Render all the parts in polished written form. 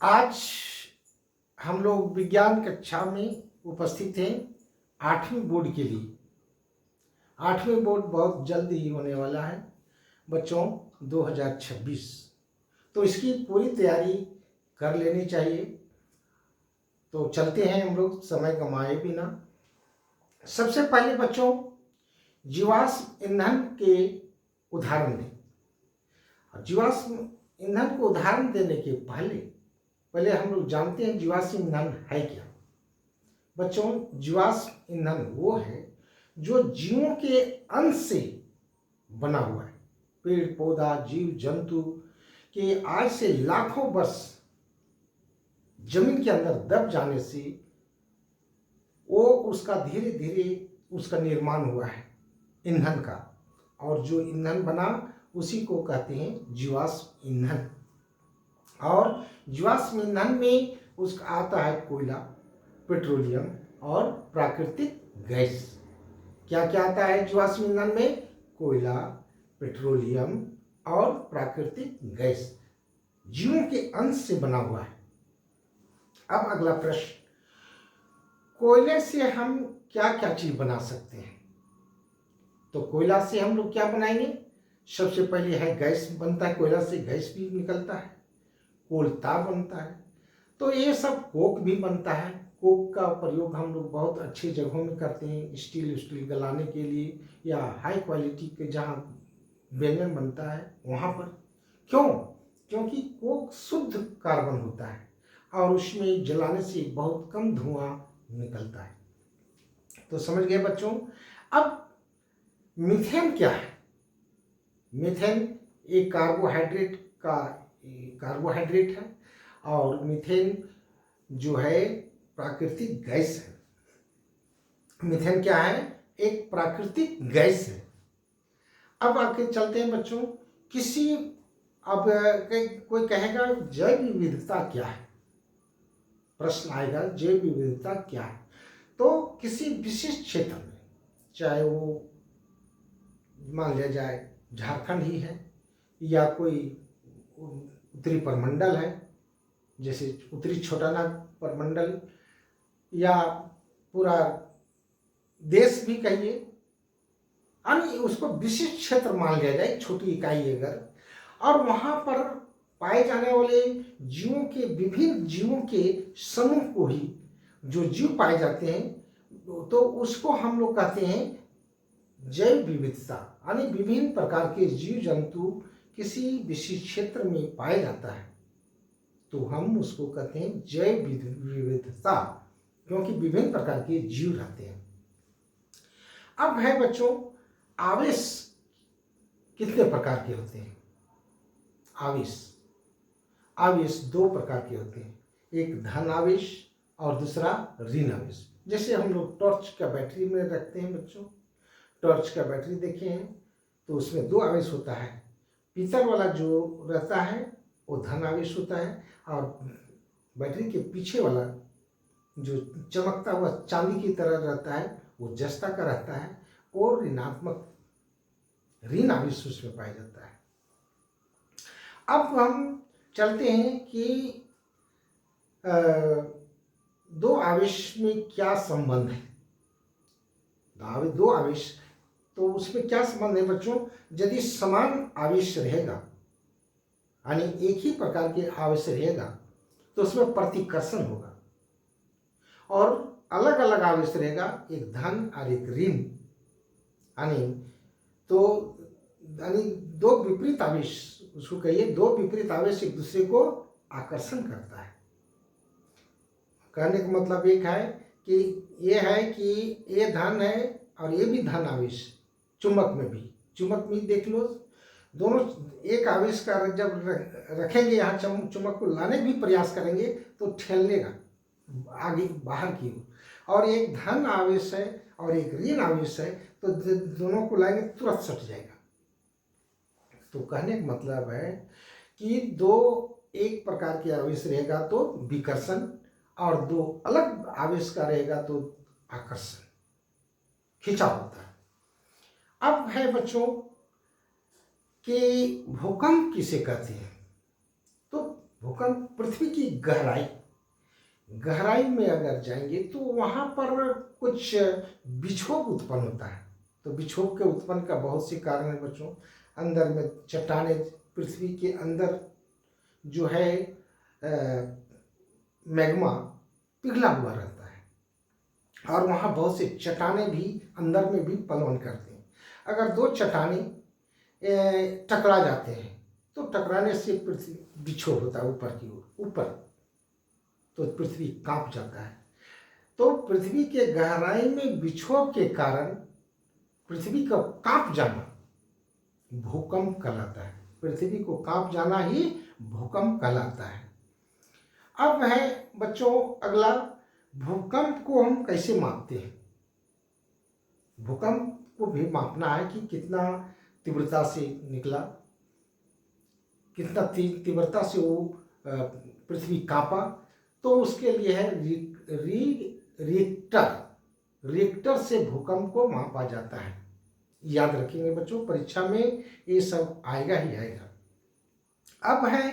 आज हम लोग विज्ञान कक्षा में उपस्थित हैं 8वीं बोर्ड के लिए। 8वीं बोर्ड बहुत जल्द ही होने वाला है बच्चों, 2026। तो इसकी पूरी तैयारी कर लेनी चाहिए। तो चलते हैं हम लोग समय गंवाए बिना। सबसे पहले बच्चों, जीवाश्म ईंधन के उदाहरण दें। जीवाश्म ईंधन को उदाहरण देने के पहले हम लोग जानते हैं जीवाश्म ईंधन है क्या। बच्चों, जीवाश्म ईंधन वो है जो जीवों के अंश से बना हुआ है। पेड़ पौधा जीव जंतु के आज से लाखों वर्ष जमीन के अंदर दब जाने से वो उसका धीरे धीरे उसका निर्माण हुआ है ईंधन का, और जो ईंधन बना उसी को कहते हैं जीवाश्म ईंधन। और जीवाश्म ईंधन में उसका आता है कोयला, पेट्रोलियम और प्राकृतिक गैस। क्या क्या आता है जीवाश्म ईंधन में? कोयला, पेट्रोलियम और प्राकृतिक गैस, जीवों के अंश से बना हुआ है। अब अगला प्रश्न, कोयले से हम क्या क्या चीज बना सकते हैं? तो कोयला से हम लोग क्या बनाएंगे? सबसे पहले है गैस बनता है, कोयला से गैस भी निकलता है, कोयला बनता है। तो ये सब कोक भी बनता है। कोक का प्रयोग हम लोग बहुत अच्छी जगहों में करते हैं, स्टील गलाने के लिए या हाई क्वालिटी के जहाँ व्यंजन बनता है वहाँ पर। क्यों? क्योंकि कोक शुद्ध कार्बन होता है और उसमें जलाने से बहुत कम धुआं निकलता है। तो समझ गए बच्चों। अब मीथेन क्या है? मीथेन एक कार्बोहाइड्रेट है और मीथेन जो है प्राकृतिक गैस है। मीथेन क्या है? एक प्राकृतिक गैस है। अब आगे चलते हैं बच्चों, कोई कहेगा जैव विविधता क्या है? प्रश्न आएगा जैव विविधता क्या है? तो किसी विशिष्ट क्षेत्र में, चाहे वो मान लिया जाए झारखंड ही है या कोई उत्तरी परमंडल है, जैसे उत्तरी छोटानाग परमंडल, या पूरा देश भी कहिए, यानी उसको विशिष्ट क्षेत्र मान लिया जाए, छोटी इकाई अगर, और वहां पर पाए जाने वाले विभिन्न जीवों के समूह को ही, जो जीव पाए जाते हैं, तो उसको हम लोग कहते हैं जैव विविधता। यानी विभिन्न प्रकार के जीव जंतु किसी विशिष्ट क्षेत्र में पाए जाता है तो हम उसको कहते हैं जैव विविधता, क्योंकि विभिन्न प्रकार के जीव रहते हैं। अब है बच्चों, आवेश कितने प्रकार के होते हैं? आवेश दो प्रकार के होते हैं, एक धन आवेश और दूसरा ऋण आवेश। जैसे हम लोग टॉर्च का बैटरी में रखते हैं बच्चों, टॉर्च का बैटरी देखे हैं तो उसमें दो आवेश होता है। पीतल वाला जो रहता है वो धन आवेश होता है, और बैटरी के पीछे वाला जो चमकता हुआ चांदी की तरह रहता है वो जस्ता का रहता है, और ऋण आवेश उसमें पाया जाता है। अब हम चलते हैं कि दो आवेश में क्या संबंध है। दो आवेश, तो उसमें क्या संबंध है बच्चों? यदि समान आवेश रहेगा, यानी एक ही प्रकार के आवेश रहेगा, तो उसमें प्रतिकर्षण होगा, और अलग अलग आवेश रहेगा, एक धन और एक ऋण, यानी दो विपरीत आवेश, उसको कहिए दो विपरीत आवेश एक दूसरे को आकर्षण करता है। कहने का मतलब एक है कि ये है कि ये धन है और ये भी धन आवेश। चुंबक में देख लो, दोनों एक आवेश का जब रखेंगे यहाँ, चुंबक को लाने का भी प्रयास करेंगे तो ठेलनेगा आगे बाहर की ओर, और एक धन आवेश है और एक ऋण आवेश है, तो दोनों को लाएंगे तुरंत सट जाएगा। तो कहने का मतलब है कि दो एक प्रकार के आवेश रहेगा तो विकर्षण, और दो अलग आवेश का रहेगा तो आकर्षण, खिंचाव होता है। अब है बच्चों कि भूकंप किसे कहते हैं? तो भूकंप पृथ्वी की गहराई में अगर जाएंगे तो वहाँ पर कुछ विक्षोभ उत्पन्न होता है। तो विक्षोभ के उत्पन्न का बहुत से कारण है बच्चों। अंदर में चट्टाने, पृथ्वी के अंदर जो है मैग्मा पिघला हुआ रहता है और वहाँ बहुत से चट्टाने भी अंदर में भी पलवन करते हैं। अगर दो चट्टाने टकरा जाते हैं तो टकराने से पृथ्वी विक्षोभ होता है ऊपर की ओर, ऊपर, तो पृथ्वी कांप जाता है। तो पृथ्वी के गहराई में विक्षोभ के कारण पृथ्वी का कांप जाना भूकंप कहलाता है। पृथ्वी को कांप जाना ही भूकंप कहलाता है। अब है बच्चों अगला, भूकंप को हम कैसे मापते हैं। भूकंप को भी मापना है कि कितना तीव्रता से निकला, कितना तीव्रता से वो पृथ्वी कांपा। तो उसके लिए है रिक्टर से भूकंप को मापा जाता है। याद रखेंगे बच्चों, परीक्षा में ये सब आएगा ही आएगा। अब है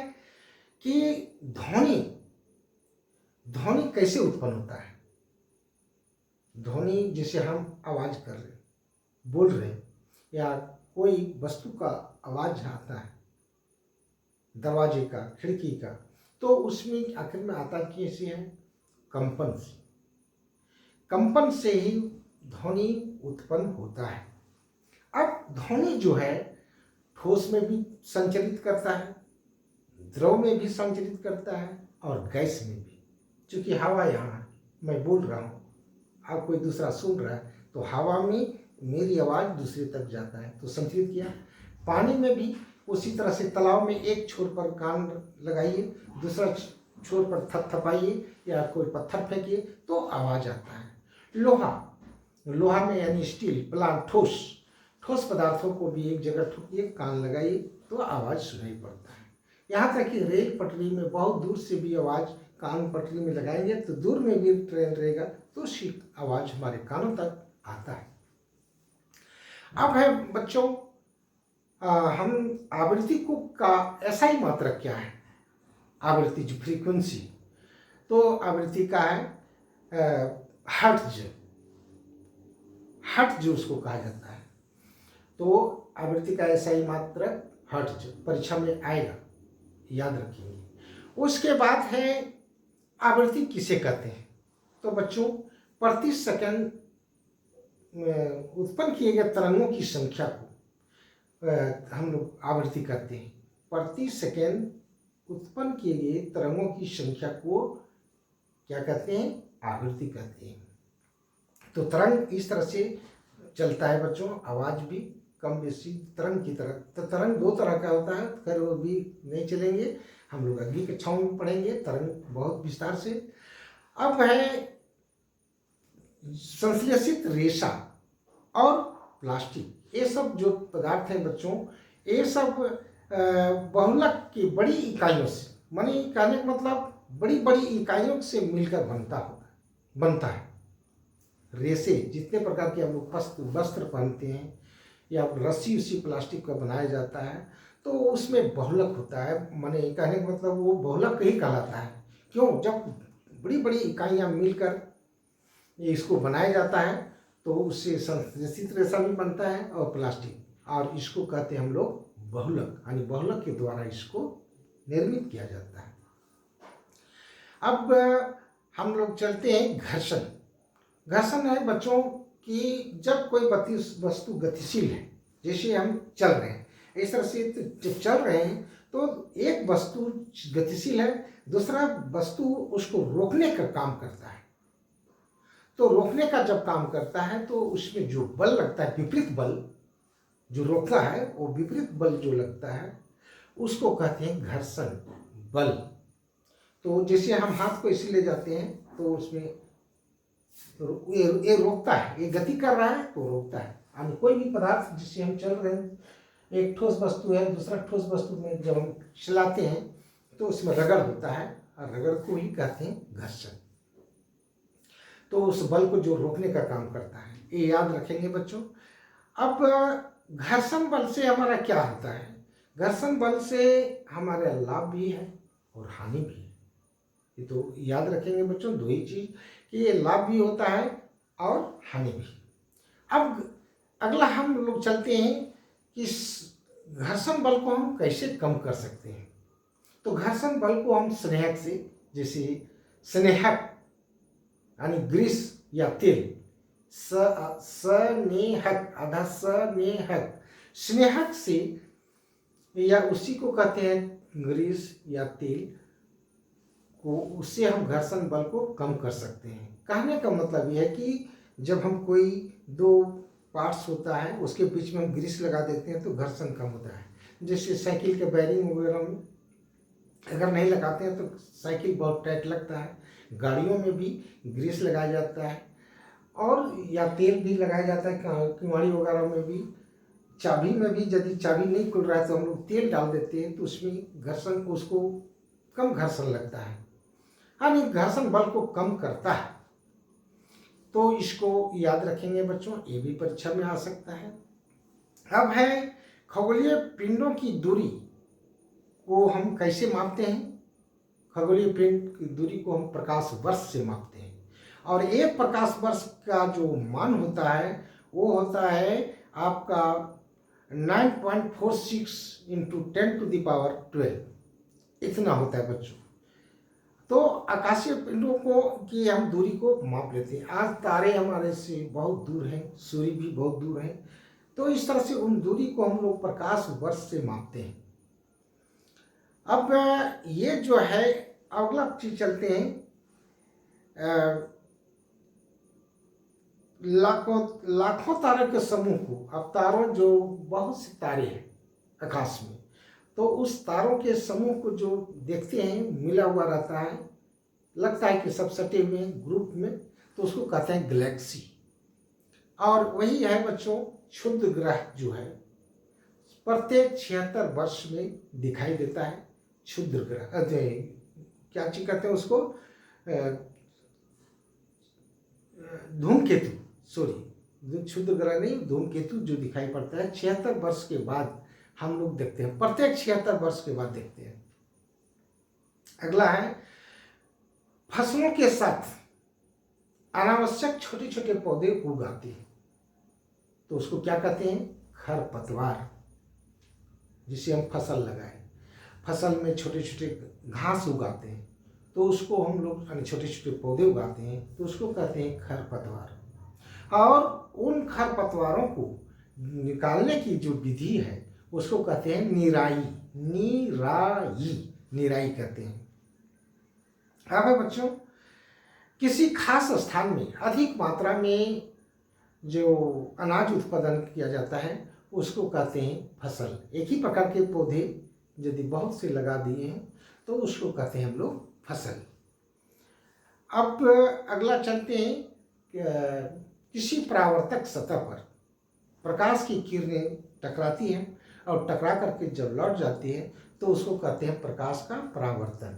कि ध्वनि कैसे उत्पन्न होता है। ध्वनि जैसे हम आवाज कर रहे, बोल रहे, या कोई वस्तु का आवाज आता है, दरवाजे का, खिड़की का, तो उसमें आखिर में आता कैसे है, कंपन से। कंपन से ही ध्वनि उत्पन्न होता है। अब ध्वनि जो है ठोस में भी संचरित करता है, द्रव में भी संचरित करता है और गैस में भी। क्योंकि हवा यहाँ है, मैं बोल रहा हूँ, अब कोई दूसरा सुन रहा है तो हवा में मेरी आवाज़ दूसरे तक जाता है तो संचरित किया। पानी में भी उसी तरह से, तालाब में एक छोर पर कान लगाइए, दूसरा छोर पर थपथपाइए या कोई पत्थर फेंकिए तो आवाज़ आता है। लोहा में यानी स्टील, प्लान, ठोस पदार्थों को भी एक जगह ठोकिए, कान लगाइए तो आवाज़ सुनाई पड़ता है। यहाँ तक कि रेल पटरी में बहुत दूर से भी आवाज़, कान पटरी में लगाएंगे तो दूर में भी ट्रेन रहेगा तो उसकी आवाज़ हमारे कानों तक आता है। अब है बच्चों हम आवृत्ति को का ऐसा ही मात्रक क्या है, आवृत्ति जो फ्रीक्वेंसी, तो आवृत्ति का है हर्ट्ज जो उसको कहा जाता है। तो आवृत्ति का ऐसा ही मात्रक हर्ट्ज परीक्षा में आएगा, याद रखेंगे। उसके बाद है आवृत्ति किसे कहते हैं। तो बच्चों प्रति सेकंड उत्पन्न किए गए तरंगों की संख्या को हम लोग आवृत्ति कहते हैं। प्रति सेकंड उत्पन्न किए गए तरंगों की संख्या को क्या कहते हैं, आवृत्ति कहते हैं। तो तरंग इस तरह से चलता है बच्चों, आवाज भी कम बेसी तरंग की तरह। तो तरंग दो तरह का होता है, खैर वो भी नहीं चलेंगे, हम लोग अगली कक्षाओं में पढ़ेंगे तरंग बहुत विस्तार से। अब है संश्लेषित रेशा और प्लास्टिक, ये सब जो पदार्थ हैं बच्चों, ये सब बहुलक की बड़ी इकाइयों से, माने कहने का मतलब बड़ी बड़ी इकाइयों से मिलकर बनता है। रेसे जितने प्रकार के हम लोग वस्त्र पहनते हैं या रस्सी उसी प्लास्टिक का बनाया जाता है तो उसमें बहुलक होता है। माने कहने का मतलब वो बहुलक ही कहलाता है। क्यों, जब बड़ी बड़ी इकाइयाँ मिलकर ये इसको बनाया जाता है तो उससे संश्लेषित रेशा भी बनता है और प्लास्टिक, और इसको कहते हैं हम लोग बहुलक, यानी बहुलक के द्वारा इसको निर्मित किया जाता है। अब हम लोग चलते हैं घर्षण है बच्चों कि जब कोई वस्तु गतिशील है, जैसे हम चल रहे हैं इस तरह से, जब चल रहे हैं तो एक वस्तु गतिशील है, दूसरा वस्तु उसको रोकने का काम करता है। तो रोकने का जब काम करता है तो उसमें जो बल लगता है, विपरीत बल जो रोकता है, वो विपरीत बल जो लगता है उसको कहते हैं घर्षण बल। तो जैसे हम हाथ को इसी ले जाते हैं तो उसमें ये रोकता है, ये गति कर रहा है तो रोकता है। हम कोई भी पदार्थ जिससे हम चल रहे हैं, एक ठोस वस्तु है, दूसरा ठोस वस्तु में जब हम चलाते हैं तो उसमें रगड़ होता है और रगड़ को ही कहते हैं घर्षण। तो उस बल को जो रोकने का काम करता है, ये याद रखेंगे बच्चों। अब घर्षण बल से हमारा क्या होता है, घर्षण बल से हमारे लाभ भी है और हानि भी है। ये तो याद रखेंगे बच्चों, दो ही चीज कि ये लाभ भी होता है और हानि भी। अब अगला हम लोग चलते हैं कि घर्षण बल को हम कैसे कम कर सकते हैं। तो घर्षण बल को हम स्नेहक से, जैसे स्नेहक यानी ग्रीस या तेल, स्नेहक आधा स्नेहक, स्नेहक से या उसी को कहते हैं ग्रीस या तेल को, उससे हम घर्षण बल को कम कर सकते हैं। कहने का मतलब यह है कि जब हम कोई दो पार्ट्स होता है उसके बीच में हम ग्रीस लगा देते हैं तो घर्षण कम होता है। जैसे साइकिल के बैरिंग वगैरह में अगर नहीं लगाते हैं तो साइकिल बहुत टाइट लगता है। गाड़ियों में भी ग्रीस लगाया जाता है और या तेल भी लगाया जाता है। किवाड़ी वगैरह में भी, चाबी में भी यदि चाबी नहीं खुल रहा है तो हम लोग तेल डाल देते हैं तो उसमें घर्षण, उसको कम घर्षण लगता है, यानी घर्षण बल को कम करता है। तो इसको याद रखेंगे बच्चों, ये भी परीक्षा में आ सकता है। अब है खगोलीय पिंडों की दूरी को हम कैसे मापते हैं। खगोलीय पिंड की दूरी को हम प्रकाश वर्ष से मापते हैं और एक प्रकाश वर्ष का जो मान होता है वो होता है आपका 9.46 इंटू 10⁻12, इतना होता है बच्चों। तो आकाशीय पिंडों को की हम दूरी को माप लेते हैं। आज तारे हमारे से बहुत दूर हैं, सूर्य भी बहुत दूर है, तो इस तरह से उन दूरी को हम लोग प्रकाश वर्ष से मापते हैं। अब ये जो है, अगला चीज चलते हैं, लाखों तारों के समूह को। अब तारों, जो बहुत से तारे हैं आकाश में, तो उस तारों के समूह को जो देखते हैं मिला हुआ रहता है, लगता है कि सब सटे हुए ग्रुप में, तो उसको कहते हैं गैलेक्सी। और वही है बच्चों क्षुद्र ग्रह जो है, प्रत्येक 76 वर्ष में दिखाई देता है क्षुद्र ग्रह। क्या चीज कहते हैं उसको, धूमकेतु, सॉरी क्षुद्र ग्रह नहीं, धूमकेतु जो दिखाई पड़ता है 76 वर्ष के बाद हम लोग देखते हैं, प्रत्येक 76 वर्ष के बाद देखते हैं। अगला है फसलों के साथ अनावश्यक छोटे छोटे पौधे उगाते हैं, तो उसको क्या कहते हैं, खरपतवार। जिसे हम फसल लगाए, फसल में छोटे छोटे घास उगाते हैं तो उसको हम लोग, छोटे छोटे पौधे उगाते हैं तो उसको कहते हैं खरपतवार। और उन खरपतवारों को निकालने की जो विधि है उसको कहते हैं निराई। निराई कहते हैं। अब है बच्चों, किसी खास स्थान में अधिक मात्रा में जो अनाज उत्पादन किया जाता है उसको कहते हैं फसल। एक ही प्रकार के पौधे यदि बहुत से लगा दिए हैं तो उसको कहते हैं हम लोग फसल। अब अगला चलते हैं, किसी परावर्तक सतह पर प्रकाश की किरणें टकराती हैं और टकरा करके जब लौट जाती है तो उसको कहते हैं प्रकाश का परावर्तन।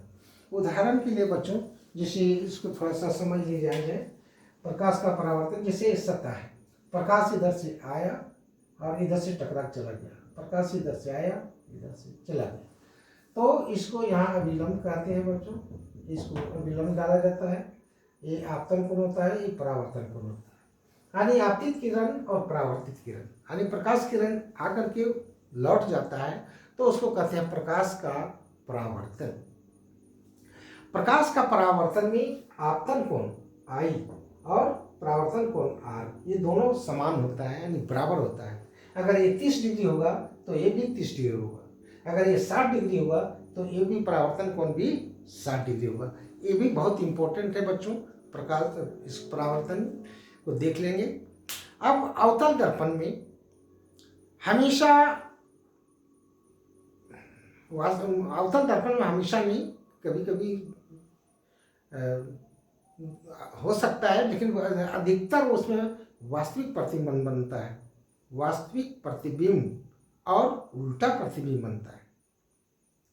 उदाहरण के लिए बच्चों, जैसे इसको थोड़ा सा समझ लिया जाए, प्रकाश का परावर्तन, जैसे सतह है, प्रकाश इधर से आया और इधर से टकरा चला गया, प्रकाश इधर से आया इधर से चला गया, तो इसको यहाँ अभिलंब कहते हैं बच्चों। इसको अभिलंब डाला जाता है, ये आपतन कोण होता है, ये परावर्तन कोण होता है। यानी आपतित किरण और परावर्तित किरण, यानी प्रकाश किरण आकर के लौट जाता है तो उसको कहते हैं प्रकाश का परावर्तन। प्रकाश का परावर्तन में आपतन कोण I और परावर्तन कोण R, ये दोनों समान होता है, यानी बराबर होता है। अगर ये 30 डिग्री होगा तो ये भी 30 डिग्री होगा, अगर ये 60 डिग्री होगा तो ये भी परावर्तन कोण भी 60 डिग्री होगा। ये भी बहुत इंपॉर्टेंट है बच्चों, प्रकाश इस परावर्तन को देख लेंगे। अब अवतल दर्पण में हमेशा, अवतल दर्पण में हमेशा नहीं, कभी कभी हो सकता है, लेकिन अधिकतर उसमें वास्तविक प्रतिबिंब बनता है, वास्तविक प्रतिबिंब और उल्टा प्रतिबिंब बनता है।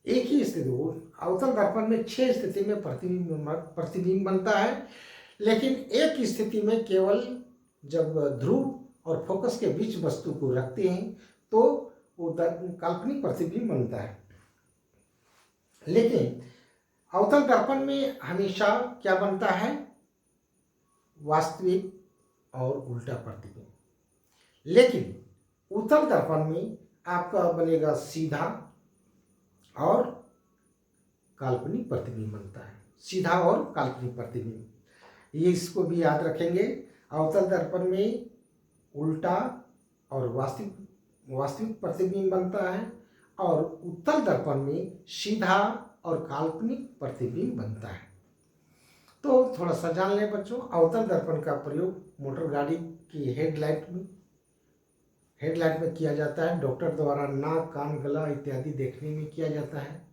एक ही स्थिति, अवतल दर्पण में 6 स्थिति में प्रतिबिंब बनता है, लेकिन एक स्थिति में केवल जब ध्रुव और फोकस के बीच वस्तु को रखते हैं तो वो काल्पनिक प्रतिबिंब बनता है। लेकिन अवतल दर्पण में हमेशा क्या बनता है, वास्तविक और उल्टा प्रतिबिंब। लेकिन उत्तल दर्पण में आपका बनेगा सीधा और काल्पनिक प्रतिबिंब बनता है, सीधा और काल्पनिक प्रतिबिंब। ये इसको भी याद रखेंगे। अवतल दर्पण में उल्टा और वास्तविक प्रतिबिंब बनता है और उत्तल दर्पण में सीधा और काल्पनिक प्रतिबिंब बनता है। तो थोड़ा सा जान लें बच्चों, अवतल दर्पण का प्रयोग मोटर गाड़ी की हेडलाइट में किया जाता है। डॉक्टर द्वारा नाक, कान, गला इत्यादि देखने में किया जाता है।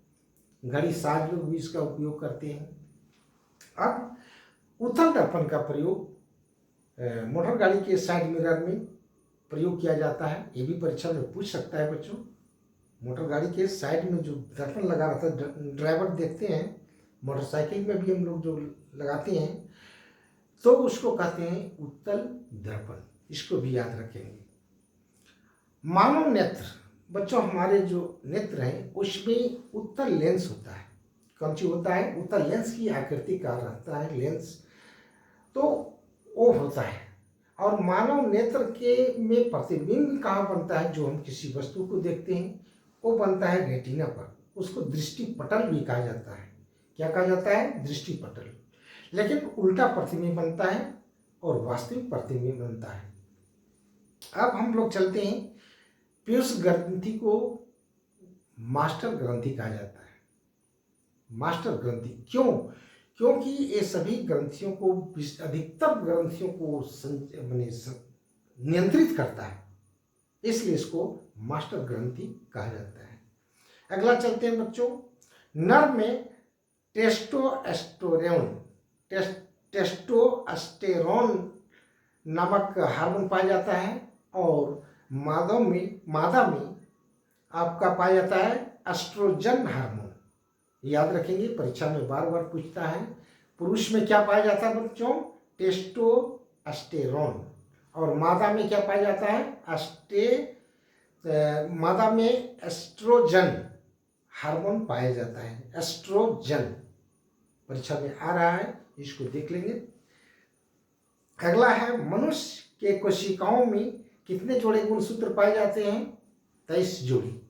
घड़ी साज लोग भी इसका उपयोग करते हैं। अब उत्तल दर्पण का प्रयोग मोटर गाड़ी के साइड मिरर में प्रयोग किया जाता है। ये भी परीक्षा में पूछ सकता है बच्चों। मोटर गाड़ी के साइड में जो दर्पण लगा रहता है, ड्राइवर देखते हैं, मोटरसाइकिल में भी हम लोग जो लगाते हैं, तो उसको कहते हैं उत्तल दर्पण। इसको भी याद रखेंगे। मानव नेत्र बच्चों, हमारे जो नेत्र हैं उसमें उत्तल लेंस होता है। कौन सी होता है? उत्तल लेंस की आकृति का रहता है लेंस, तो वो होता है। और मानव नेत्र के में प्रतिबिंब कहाँ बनता है? जो हम किसी वस्तु को देखते हैं वो बनता है रेटिना पर। उसको दृष्टि पटल भी कहा जाता है। क्या कहा जाता है? दृष्टि पटल। लेकिन उल्टा प्रतिबिंब बनता है और वास्तविक प्रतिबिंब बनता है। अब हम लोग चलते हैं, पीयूष ग्रंथि को मास्टर ग्रंथि कहा जाता है। मास्टर ग्रंथि क्यों? क्योंकि ये सभी ग्रंथियों को, अधिकतर ग्रंथियों को नियंत्रित करता है, इसलिए इसको मास्टर ग्रंथि कहा जाता है। अगला चलते हैं बच्चों, नर में टेस्टोस्टेरोन नामक हार्मोन पाया जाता है और मादा में आपका पाया जाता है एस्ट्रोजन हार्मोन। याद रखेंगे, परीक्षा में बार बार पूछता है। पुरुष में क्या पाया जाता है बच्चों? टेस्टोस्टेरोन। और मादा में क्या पाया जाता है? मादा में एस्ट्रोजन हार्मोन पाया जाता है। एस्ट्रोजन परीक्षा में आ रहा है, इसको देख लेंगे। अगला है, मनुष्य के कोशिकाओं में कितने जोड़े गुणसूत्र पाए जाते हैं? 23 जोड़ी।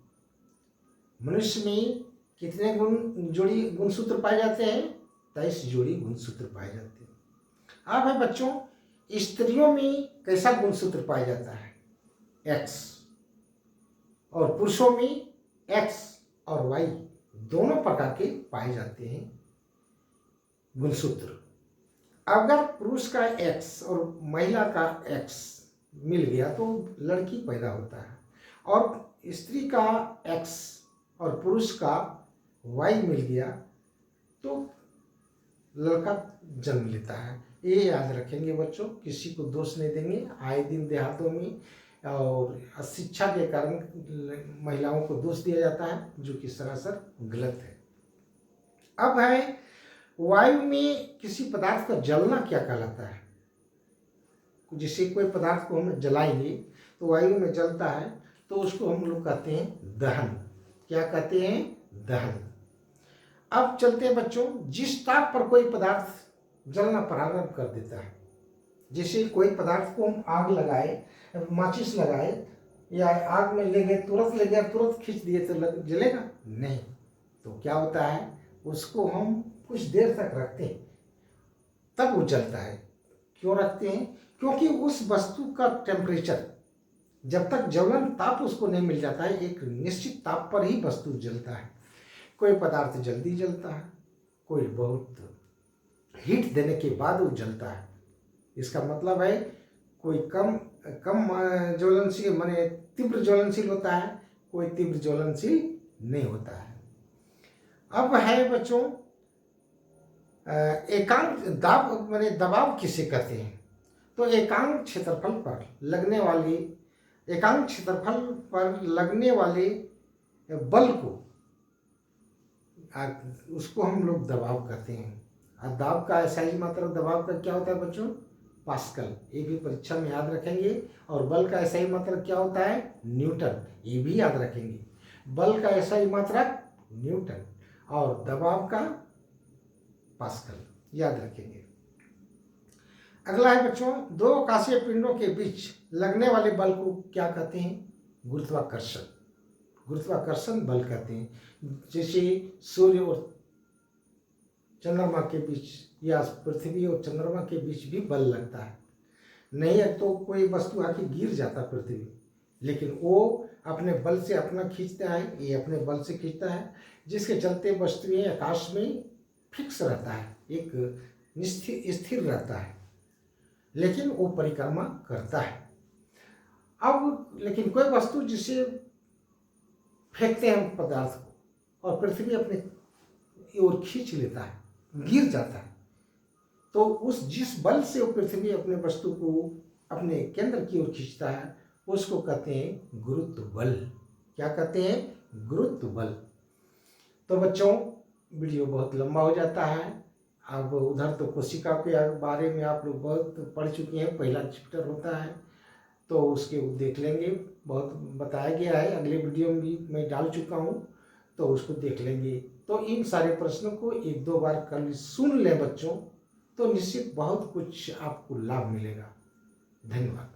मनुष्य में कितने जोड़ी गुणसूत्र पाए जाते हैं? 23 जोड़ी गुणसूत्र पाए जाते हैं। अब है बच्चों, स्त्रियों में कैसा गुणसूत्र पाया जाता है? X। और पुरुषों में X और Y दोनों प्रकार के पाए जाते हैं गुणसूत्र। अगर पुरुष का X और महिला का X मिल गया तो लड़की पैदा होता है, और स्त्री का X और पुरुष का Y मिल गया तो लड़का जन्म लेता है। ये याद रखेंगे बच्चों, किसी को दोष नहीं देंगे। आए दिन देहातों में और शिक्षा के कारण महिलाओं को दोष दिया जाता है, जो कि सरासर गलत है। अब है, वायु में किसी पदार्थ का जलना क्या कहलाता है? जिससे कोई पदार्थ को हम जलाएंगे तो वायु में जलता है, तो उसको हम लोग कहते हैं दहन। क्या कहते हैं? दहन। अब चलते हैं बच्चों, जिस ताप पर कोई पदार्थ जलना प्रारंभ कर देता है, जैसे कोई पदार्थ को हम आग लगाए, माचिस लगाए या आग में ले गए, तुरंत ले गया, तुरंत खींच दिए तो जलेगा नहीं। तो क्या होता है, उसको हम कुछ देर तक रखते हैं, तब वो जलता है। क्यों रखते हैं? क्योंकि उस वस्तु का टेम्परेचर, जब तक ज्वलन ताप उसको नहीं मिल जाता है, एक निश्चित ताप पर ही वस्तु जलता है। कोई पदार्थ जल्दी जलता है, कोई बहुत हीट देने के बाद वो जलता है। इसका मतलब है कोई कम ज्वलनशील, माने तीव्र ज्वलनशील होता है, कोई तीव्र ज्वलनशील नहीं होता है। अब है बच्चों, एकांक दाब माने दबाव किसे कहते हैं? तो एकांक क्षेत्रफल पर लगने वाले बल को, उसको हम लोग दबाव कहते हैं। और दाब का SI मात्रक दबाव का क्या होता है बच्चों? पास्कल। ये भी परीक्षा में याद रखेंगे। और बल का SI मात्रक क्या होता है? न्यूटन। ये भी याद रखेंगे। बल का SI मात्रक न्यूटन और दबाव का पास कर याद रखेंगे। अगला है बच्चों, दो आकाशीय पिंडों के बीच लगने वाले बल को क्या कहते हैं? गुरुत्वाकर्षण। गुरुत्वाकर्षण बल कहते हैं। जैसे सूर्य और चंद्रमा के बीच या पृथ्वी और चंद्रमा के बीच भी बल लगता है। नहीं है तो कोई वस्तु आके गिर जाता पृथ्वी, लेकिन वो अपने बल से अपना खींचता है, ये अपने बल से खींचता है, जिसके चलते वस्तुएं आकाश में फिक्स रहता है, एक स्थिर रहता है, लेकिन वो परिक्रमा करता है। अब लेकिन कोई वस्तु जिसे फेंकते हैं पदार्थ को और पृथ्वी अपने ओर खींच लेता है, गिर जाता है, तो उस जिस बल से वो पृथ्वी अपने वस्तु को अपने केंद्र की ओर खींचता है उसको कहते हैं गुरुत्व बल। क्या कहते हैं? गुरुत्व बल। तो बच्चों वीडियो बहुत लंबा हो जाता है। अब उधर तो कोशिका के बारे में आप लोग बहुत पढ़ चुके हैं, पहला चैप्टर होता है तो उसके देख लेंगे, बहुत बताया गया है, अगले वीडियो में भी मैं डाल चुका हूँ तो उसको देख लेंगे। तो इन सारे प्रश्नों को एक दो बार कर सुन लें बच्चों, तो निश्चित बहुत कुछ आपको लाभ मिलेगा। धन्यवाद।